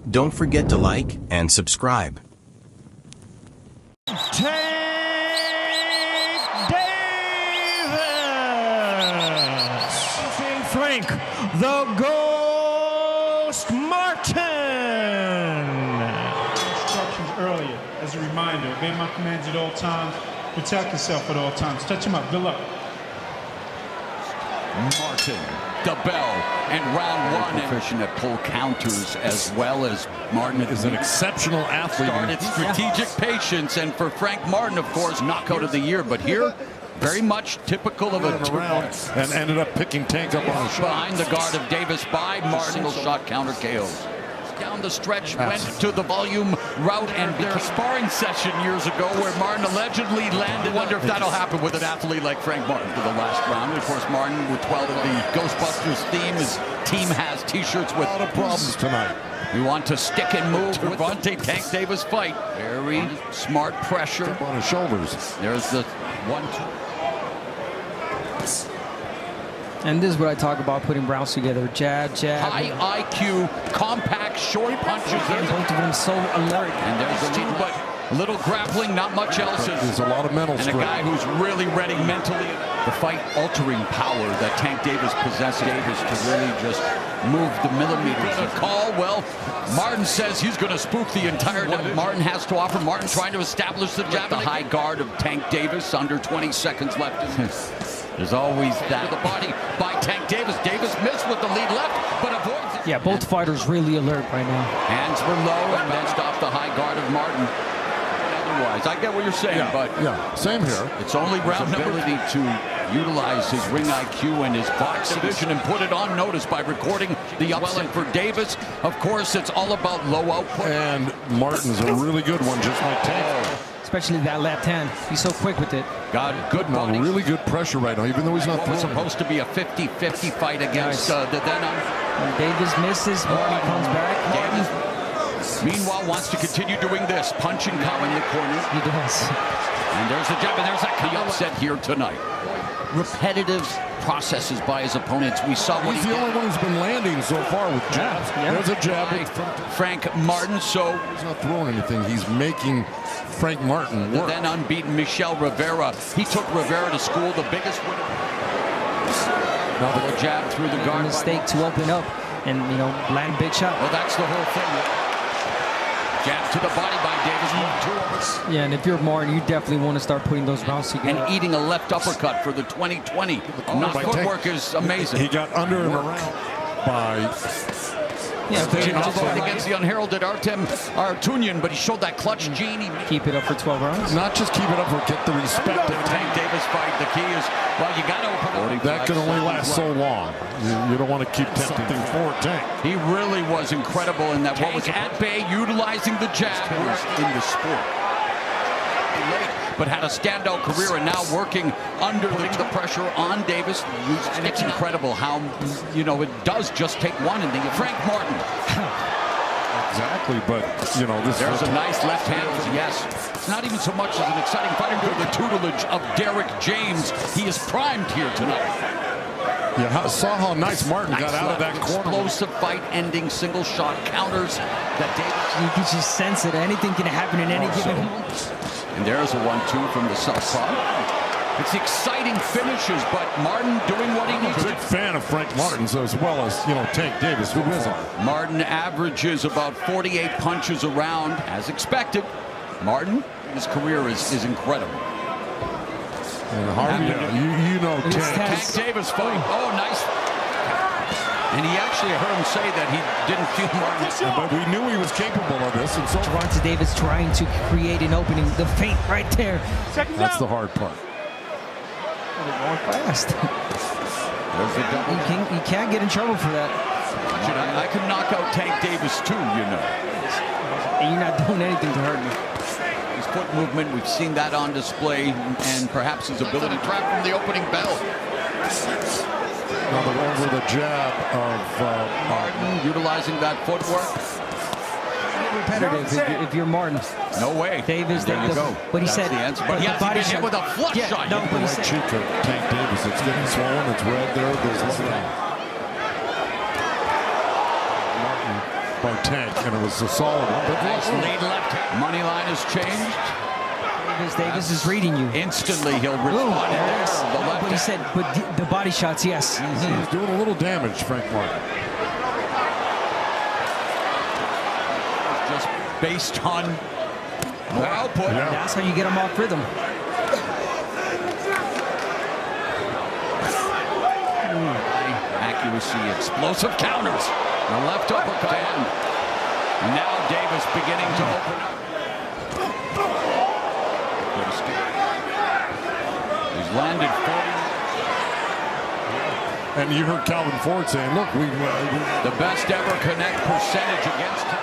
Don't forget to like and subscribe. Tank Davis! Frank the Ghost Martin! Instructions earlier as a reminder. Obey my commands at all times. Protect yourself at all times. Touch him up. Good luck. Martin, the bell, and round one. Proficient at pull counters as well as Martin is an exceptional athlete. Started strategic patience, and for Frank Martin, of course, knockout of the year. But here, very much typical of a around and ended up picking Tank up on the shot. Behind the guard of Davis by Martin. Single shot counter KOs. Down the stretch, went to the volume route, and their sparring session years ago where Martin allegedly landed. I wonder if that'll happen with an athlete like Frank Martin for the last round. Of course, Martin with 12 of the Ghostbusters theme. His team has t-shirts with a lot of problems tonight. We want to stick and move. Gervonta Tank Davis fight. Very smart pressure. Up on his shoulders. There's the 1-2. And this is what I talk about, putting rounds together. Jab, jab. High IQ, compact, short punches. Both of them so alert. And there's a lead, but a little grappling, not much else. There's a lot of mental and strength. a guy who's really ready mentally. The fight-altering power that Tank Davis possesses Davis to really just move the millimeters. The call, well, Martin says he's going to spook the entire night. Martin has to offer. Martin trying to establish the jab. The high guard of Tank Davis, under 20 seconds left. There's always that. The body by Tank Davis. Davis missed with the lead left, but avoids it. Yeah, both fighters really alert right now. Hands were low and benched off the high guard of Martin. Otherwise, I get what you're saying, but same here. It's only round ability to utilize his ring IQ and his boxing vision and put it on notice by recording the upset for Davis. Of course, it's all about low output. And Martin's a really good one, just like Tank. Especially that left hand. He's so quick with it. Got good body. Really good pressure right now, even though he's not What was supposed to be a 50-50 fight against the When Davis misses, Martin comes back. Davis, meanwhile, wants to continue doing this. Punching Cow in the corner. He does. And there's the jab, and there's that the upset here tonight. Repetitive processes by his opponents. We saw what he's the only one who's been landing so far with jabs. There's a jab by Frank Martin, so he's not throwing anything. He's making Frank Martin work. The then unbeaten Michel Rivera. He took Rivera to school, the biggest winner. Now the jab through the guard. Mistake to open up and, you know, land big shot. Well, that's the whole thing. Jab to the body by Davis. 1-2. Yeah, and if you're Martin, you definitely want to start putting those rounds together. And eating a left uppercut for the 2020. Footwork is amazing. He got under and around by... Against the unheralded Artem Artunian, but he showed that clutch gene. Keep it up for 12 rounds. Not just keep it up, but get the respect of Tank Davis fight. The key is, well, you got to open up. That can only last so long. You don't want to keep tempting for Tank. He really was incredible in that. Tank what was at bay, utilizing the jab in the sport. But had a standout career and now working under the pressure on Davis. And it's incredible how, you know, it does just take one in the Frank Martin. Exactly, but, you know, there's a nice left hand. Yes. It's not even so much as an exciting fight under the tutelage of Derek James. He is primed here tonight. Yeah, saw how nice Martin got out of that corner. Explosive fight-ending single shot counters that Davis. You can just sense it. Anything can happen in any given moment. And there's a 1-2 from the southpaw. It's exciting finishes, but Martin doing what he needs to. Big fan of Frank Martin's as well as, you know, Tank Davis. Who isn't? Martin averages about 48 punches around, as expected. Martin, his career is incredible. And Harvey, you know, Tank Davis fight. Oh, nice. And he actually heard him say that he didn't feel Martin. But we knew he was capable of this. And so Gervonta Davis trying to create an opening. The feint right there. That's the hard part. They're going fast. There's the double. You can't get in trouble for that. I could knock out Tank Davis too, you know. And you're not doing anything to hurt me. His foot movement, we've seen that on display, and perhaps his ability to trap from the opening bell. Now over the jab of Martin utilizing that footwork. Repetitive if you're Martin. No way. Davis, there you go. But he That's said, the answer. But he has been hit with a flush shot. No, but he said, cheek of Tank Davis. It's getting swollen. It's red there. There's Martin by Tank, and it was a solid one. But Nice lead left hand. Money line has changed. Davis is reading you. Instantly he'll respond. There it is. The left But he hand. said, but the body shots, yes. he's doing a little damage, FrankMartin. Just based on more output. Yeah. That's how you get him off rhythm. Accuracy, explosive counters. The left uppercut. And now Davis beginning to open up. Good escape. He's landed 40. And you heard Calvin Ford saying, look, we The best ever connect percentage against him.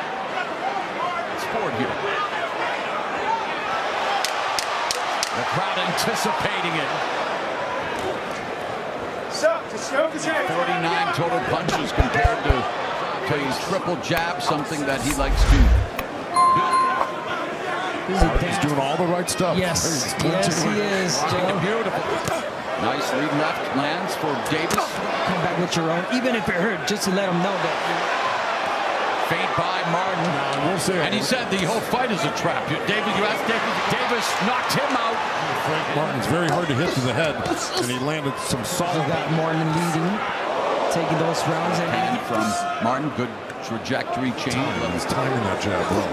It's Ford here. The crowd anticipating it. 49 total punches compared to his triple jab, something that he likes to. he's doing all the right stuff. Yes, yes, he is, Joe. Beautiful. Nice lead left lands for Davis. Come back with your own, even if it hurt, just to let him know that. Feint by Martin. I will say, And he said the whole fight is a trap. Davis, you asked Davis. Davis knocked him out. FrankMartin's very hard to hit to the head, and he landed some solid. We got Martin leading, taking those rounds. And from Martin, good trajectory change. He's timing that jab well.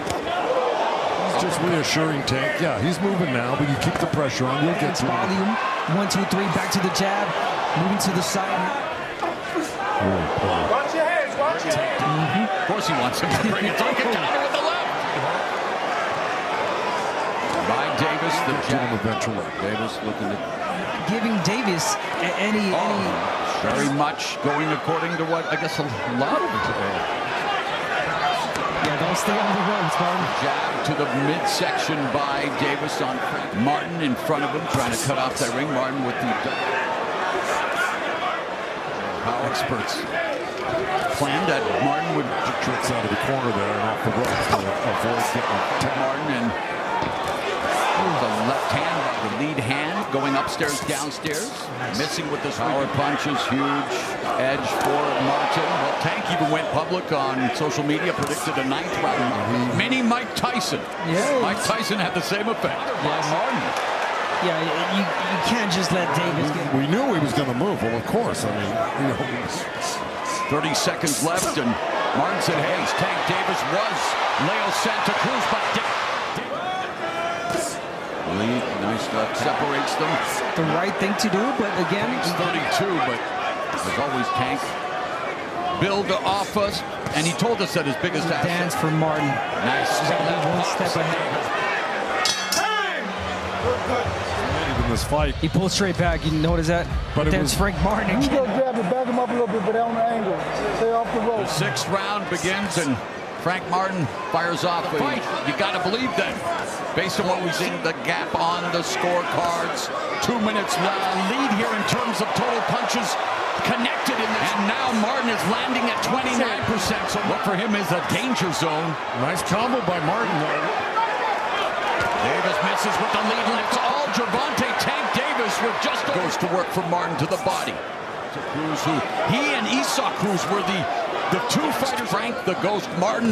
He's just reassuring Tank. Yeah, he's moving now, but you keep the pressure on. You'll get to him. Volume. 1, 2, 3, back to the jab, moving to the side. Watch your hands, watch your hands. Of course he wants him to bring it. Take it down with the left. By Davis, the To him jab. eventually. Davis looking at Giving Davis any. very much going according to what I guess a lot of it. Yeah, don't stay on the ropes, Martin. Jab to the midsection by Davis on Frank. Martin in front of him, trying to cut off that ring. Martin with the how experts planned that Martin would Tricks out of the corner there and off the ropes to avoid getting to Martin, and the left hand, the lead hand, going upstairs, downstairs, missing with this power punches. Huge edge for Martin. Well, Tank even went public on social media, predicted a 9th round. Mini Mike Tyson. Yeah. Mike Tyson had the same effect. By Martin. Yeah, you can't just let Davis get. We knew he was going to move. Well, of course. I mean, 30 seconds left, and Martin said, hey, Tank Davis was Leo Santa Cruz, but lead, nice left, separates them. The right thing to do, but again, Tank's 32, but as always, Tank build off us, and he told us that his biggest asset. dance for Martin. Nice. One step ahead. in this fight. He pulled straight back. You notice that? But it That's was- FrankMartin You again. go grab it, back him up a little bit, but on the angle. Stay off the rope. The 6th round begins, and FrankMartin fires off the fight. You got to believe that, based on what we've seen, the gap on the scorecards. 2 minutes lead here in terms of total punches connected in this. And now Martin is landing at 29%. So what for him is a danger zone. Nice combo by Martin. Davis misses with the lead, and it's all Gervonta Tank Davis with just goes to work for Martin to the body. To Cruz, who he and Esau Cruz were the two fighters. Frank the Ghost Martin,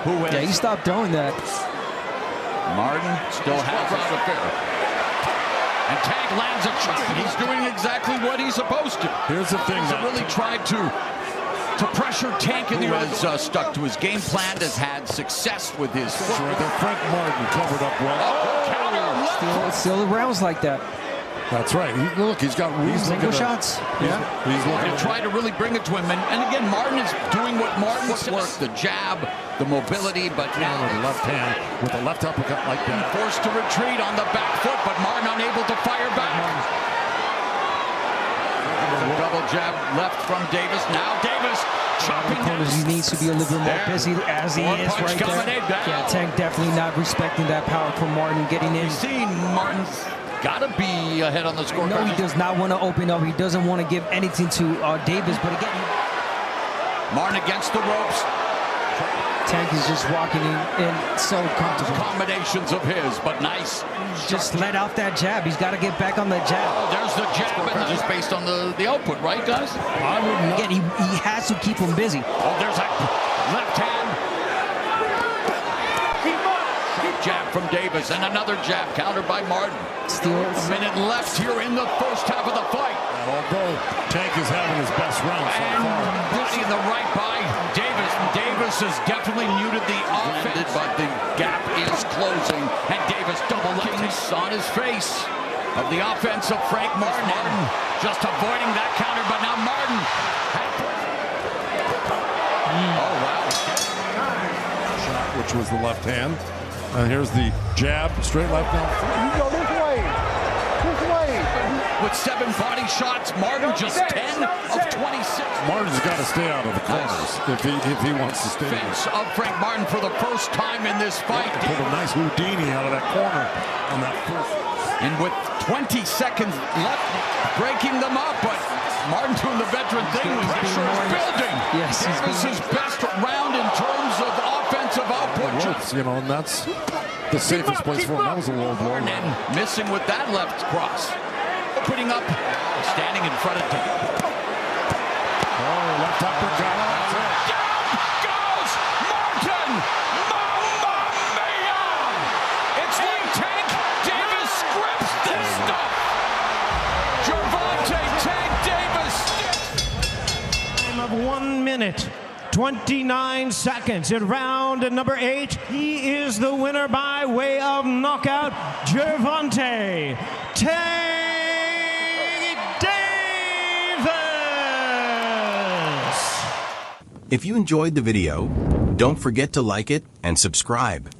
who has Yeah, he stopped throwing that. Martin still has round affair. And Tank lands a shot. He's doing exactly what he's supposed to. Here's the thing. He's really tried to pressure Tank in the has stuck to his game plan, has had success with his Sure, the FrankMartin covered up well. Still rounds like that. That's right. He's got Single looking shots. Yeah. He's looking to try to really bring it to him. And again, Martin is doing what Martin work, the jab, the mobility, but now with the left hand with the left uppercut like that. forced to retreat on the back foot, but Martin unable to fire back. A double jab left from Davis. Now Davis chopping Corners, he needs to be a little bit more busy as he is right there. Yeah, Tank definitely not respecting that power from Martin getting in. We've seen Martin's got to be ahead on the scorecard. No, he does not want to open up. He doesn't want to give anything to Davis, but again, Martin against the ropes. Tank is just walking in so comfortable. Combinations of his, but nice. Just let out that jab. He's got to get back on the jab. There's the jab, and just based on the output, right, guys? Again, he has to keep him busy. Oh, there's a left hand. from Davis, and another jab countered by Martin. Still A minute left here in the first half of the fight. Although Tank is having his best round so And far. body in the right by Davis. Davis has definitely muted the offense, but the gap is closing, and Davis double kicks on his face of the offense of FrankMartin. Martin just avoiding that counter, but now Martin. Oh, wow. Shot, which was the left hand. And here's the jab, straight left down. You go this way. This way. With 7 body shots, Martin just 10 of 26. Martin's got to stay out of the corners if he wants to stay there. Defense of FrankMartin for the first time in this fight. Pulled a nice Houdini out of that corner on that first. And with 20 seconds left, breaking them up, but Martin doing the veteran thing. Pressure is building. Yes, Davis' best round in terms of offensive output. Ropes, you know, and that's the safest place for him. That was a low blow. And missing with that left cross. Opening up, standing in front of him. Oh, left uppercut. That's it. Down goes Martin! Mamma mia! It's like Tank Davis scripts this stuff. Gervonta Tank Davis. Time of 1 minute, 29 seconds in round number 8. He is the winner by way of knockout, Gervonta Tank Davis. If you enjoyed the video, don't forget to like it and subscribe.